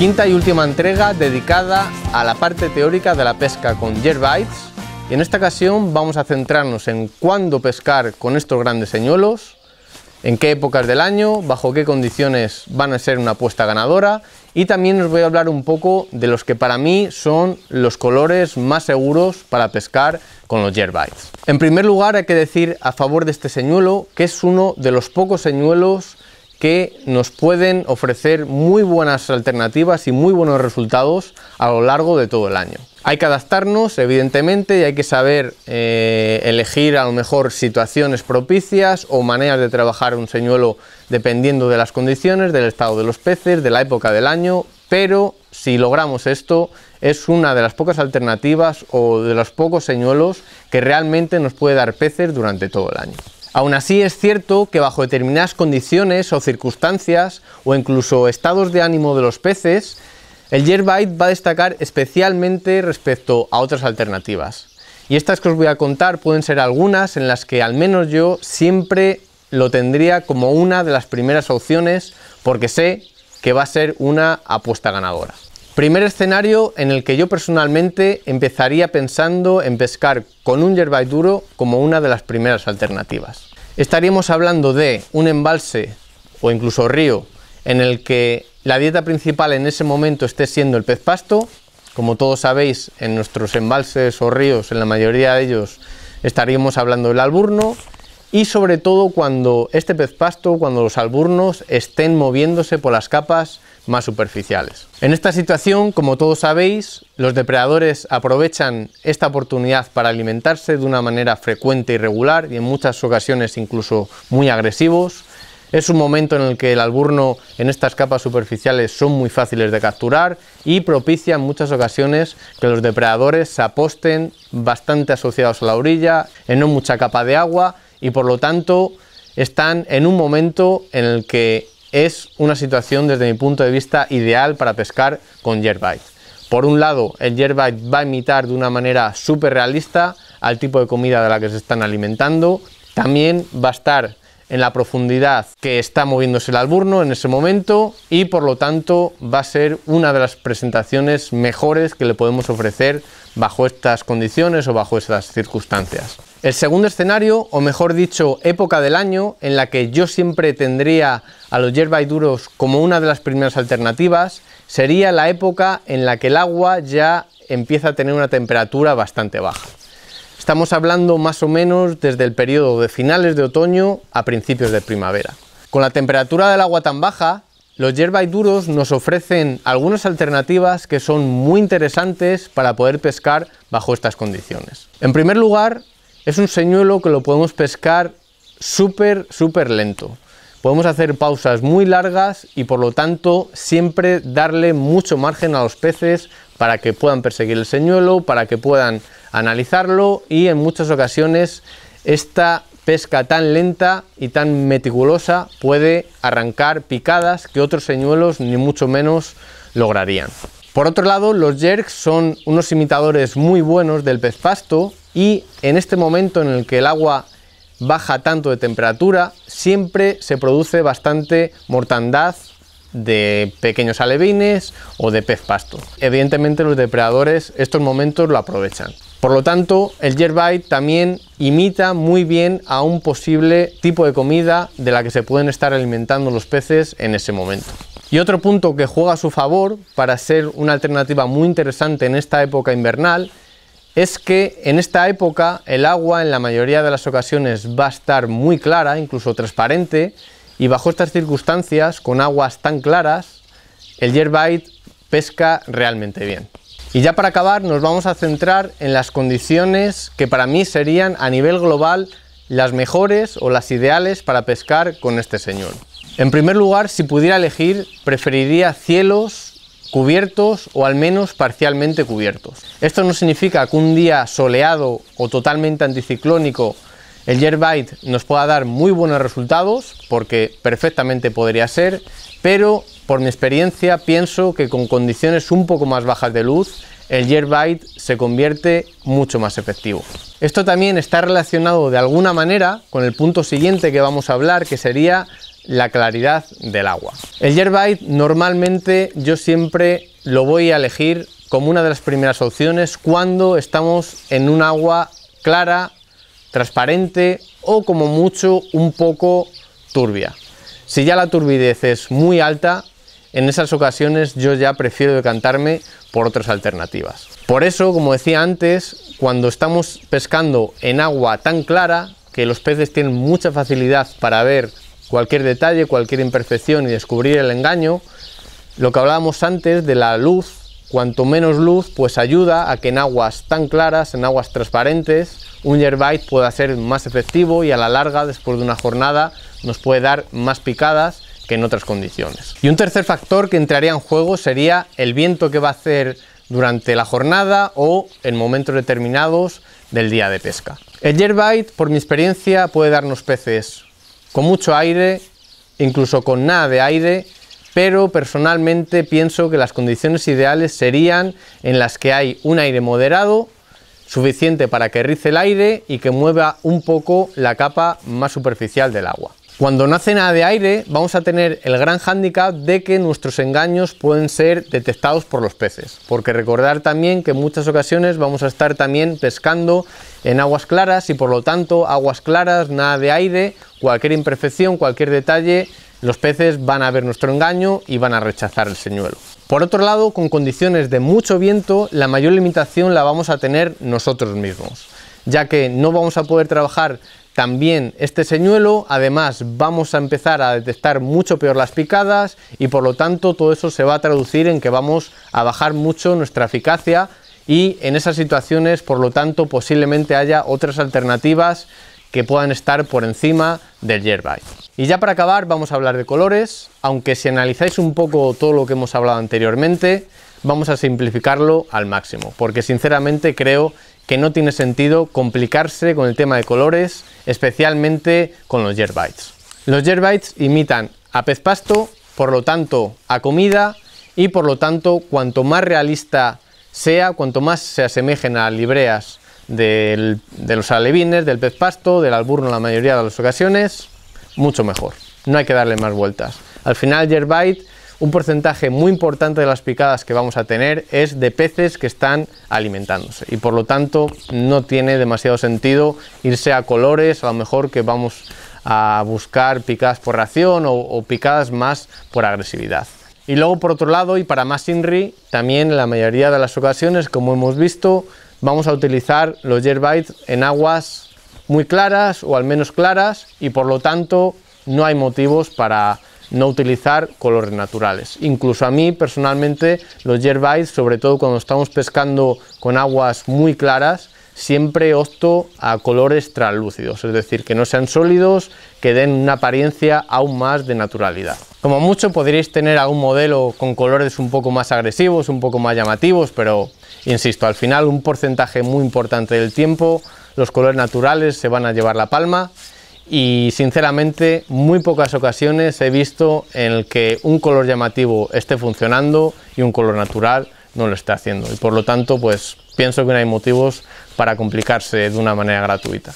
quinta y última entrega dedicada a la parte teórica de la pesca con jerkbaits, y en esta ocasión vamos a centrarnos en cuándo pescar con estos grandes señuelos, en qué épocas del año, bajo qué condiciones van a ser una apuesta ganadora, y también os voy a hablar un poco de los que para mí son los colores más seguros para pescar con los jerkbaits. En primer lugar, hay que decir a favor de este señuelo que es uno de los pocos señuelos que nos pueden ofrecer muy buenas alternativas y muy buenos resultados a lo largo de todo el año. Hay que adaptarnos, evidentemente, y hay que saber elegir a lo mejor situaciones propicias o maneras de trabajar un señuelo dependiendo de las condiciones, del estado de los peces, de la época del año, pero si logramos esto, es una de las pocas alternativas o de los pocos señuelos que realmente nos puede dar peces durante todo el año. Aún así, es cierto que bajo determinadas condiciones o circunstancias o incluso estados de ánimo de los peces, el jerkbait va a destacar especialmente respecto a otras alternativas. Y estas que os voy a contar pueden ser algunas en las que al menos yo siempre lo tendría como una de las primeras opciones porque sé que va a ser una apuesta ganadora. Primer escenario en el que yo personalmente empezaría pensando en pescar con un jerkbait duro como una de las primeras alternativas. Estaríamos hablando de un embalse o incluso río en el que la dieta principal en ese momento esté siendo el pez pasto. Como todos sabéis, en nuestros embalses o ríos, en la mayoría de ellos, estaríamos hablando del alburno. Y sobre todo cuando este pez pasto, cuando los alburnos estén moviéndose por las capas más superficiales. En esta situación, como todos sabéis, los depredadores aprovechan esta oportunidad para alimentarse de una manera frecuente y regular y en muchas ocasiones incluso muy agresivos. Es un momento en el que el alburno en estas capas superficiales son muy fáciles de capturar y propicia en muchas ocasiones que los depredadores se aposten bastante asociados a la orilla, en no mucha capa de agua, y por lo tanto están en un momento en el que es una situación desde mi punto de vista ideal para pescar con jerkbait. Por un lado, el jerkbait va a imitar de una manera súper realista al tipo de comida de la que se están alimentando. También va a estar en la profundidad que está moviéndose el alburno en ese momento y por lo tanto va a ser una de las presentaciones mejores que le podemos ofrecer bajo estas condiciones o bajo estas circunstancias. El segundo escenario, o mejor dicho, época del año en la que yo siempre tendría a los jerkbait duros como una de las primeras alternativas, sería la época en la que el agua ya empieza a tener una temperatura bastante baja. Estamos hablando más o menos desde el periodo de finales de otoño a principios de primavera. Con la temperatura del agua tan baja, los jerkbait duros nos ofrecen algunas alternativas que son muy interesantes para poder pescar bajo estas condiciones. En primer lugar, es un señuelo que lo podemos pescar súper lento. Podemos hacer pausas muy largas y por lo tanto siempre darle mucho margen a los peces para que puedan perseguir el señuelo, para que puedan analizarlo y en muchas ocasiones esta pesca tan lenta y tan meticulosa puede arrancar picadas que otros señuelos ni mucho menos lograrían. Por otro lado, los jerks son unos imitadores muy buenos del pez pasto y en este momento en el que el agua baja tanto de temperatura, siempre se produce bastante mortandad de pequeños alevines o de pez pasto. Evidentemente los depredadores estos momentos lo aprovechan. Por lo tanto, el jerkbait también imita muy bien a un posible tipo de comida de la que se pueden estar alimentando los peces en ese momento. Y otro punto que juega a su favor para ser una alternativa muy interesante en esta época invernal es que en esta época el agua en la mayoría de las ocasiones va a estar muy clara, incluso transparente, y bajo estas circunstancias, con aguas tan claras, el jerkbait pesca realmente bien. Y ya para acabar nos vamos a centrar en las condiciones que para mí serían a nivel global las mejores o las ideales para pescar con este señuelo. En primer lugar, si pudiera elegir, preferiría cielos cubiertos o al menos parcialmente cubiertos. Esto no significa que un día soleado o totalmente anticiclónico el jerkbait nos pueda dar muy buenos resultados, porque perfectamente podría ser, pero por mi experiencia pienso que con condiciones un poco más bajas de luz el jerkbait se convierte mucho más efectivo. Esto también está relacionado de alguna manera con el punto siguiente que vamos a hablar, que sería la claridad del agua. El Yerbite normalmente yo siempre lo voy a elegir como una de las primeras opciones cuando estamos en un agua clara, transparente o como mucho un poco turbia. Si ya la turbidez es muy alta, en esas ocasiones yo ya prefiero decantarme por otras alternativas. Por eso, como decía antes, cuando estamos pescando en agua tan clara, que los peces tienen mucha facilidad para ver cualquier detalle, cualquier imperfección y descubrir el engaño, lo que hablábamos antes de la luz, cuanto menos luz, pues ayuda a que en aguas tan claras, en aguas transparentes, un Yerbite pueda ser más efectivo y a la larga, después de una jornada, nos puede dar más picadas que en otras condiciones. Y un tercer factor que entraría en juego sería el viento que va a hacer durante la jornada o en momentos determinados del día de pesca. El Yerbite, por mi experiencia, puede darnos peces con mucho aire, incluso con nada de aire, pero personalmente pienso que las condiciones ideales serían en las que hay un aire moderado, suficiente para que rice el aire y que mueva un poco la capa más superficial del agua. Cuando no hace nada de aire, vamos a tener el gran hándicap de que nuestros engaños pueden ser detectados por los peces, porque recordar también que en muchas ocasiones vamos a estar también pescando en aguas claras y por lo tanto aguas claras, nada de aire, cualquier imperfección, cualquier detalle, los peces van a ver nuestro engaño y van a rechazar el señuelo. Por otro lado, con condiciones de mucho viento, la mayor limitación la vamos a tener nosotros mismos, ya que no vamos a poder trabajar también este señuelo, además vamos a empezar a detectar mucho peor las picadas y por lo tanto todo eso se va a traducir en que vamos a bajar mucho nuestra eficacia y en esas situaciones por lo tanto posiblemente haya otras alternativas que puedan estar por encima del Yerbite. Y ya para acabar vamos a hablar de colores, aunque si analizáis un poco todo lo que hemos hablado anteriormente, vamos a simplificarlo al máximo, porque sinceramente creo que no tiene sentido complicarse con el tema de colores, especialmente con los Yerbites. Los Yerbites imitan a pez pasto, por lo tanto a comida, y por lo tanto cuanto más realista sea, cuanto más se asemejen a libreas de los alevines, del pez pasto, del alburno en la mayoría de las ocasiones, mucho mejor. No hay que darle más vueltas. Al final Yerbite, un porcentaje muy importante de las picadas que vamos a tener es de peces que están alimentándose y por lo tanto no tiene demasiado sentido irse a colores, a lo mejor que vamos a buscar picadas por ración o picadas más por agresividad. Y luego por otro lado, y para más INRI, también en la mayoría de las ocasiones, como hemos visto, vamos a utilizar los Yerbites en aguas muy claras o al menos claras y por lo tanto no hay motivos para no utilizar colores naturales. Incluso a mí personalmente los Yerbites, sobre todo cuando estamos pescando con aguas muy claras, siempre opto a colores translúcidos, es decir, que no sean sólidos, que den una apariencia aún más de naturalidad. Como mucho podríais tener algún modelo con colores un poco más agresivos, un poco más llamativos, pero insisto, al final un porcentaje muy importante del tiempo los colores naturales se van a llevar la palma. Y sinceramente muy pocas ocasiones he visto en el que un color llamativo esté funcionando y un color natural no lo esté haciendo y por lo tanto pues pienso que no hay motivos para complicarse de una manera gratuita.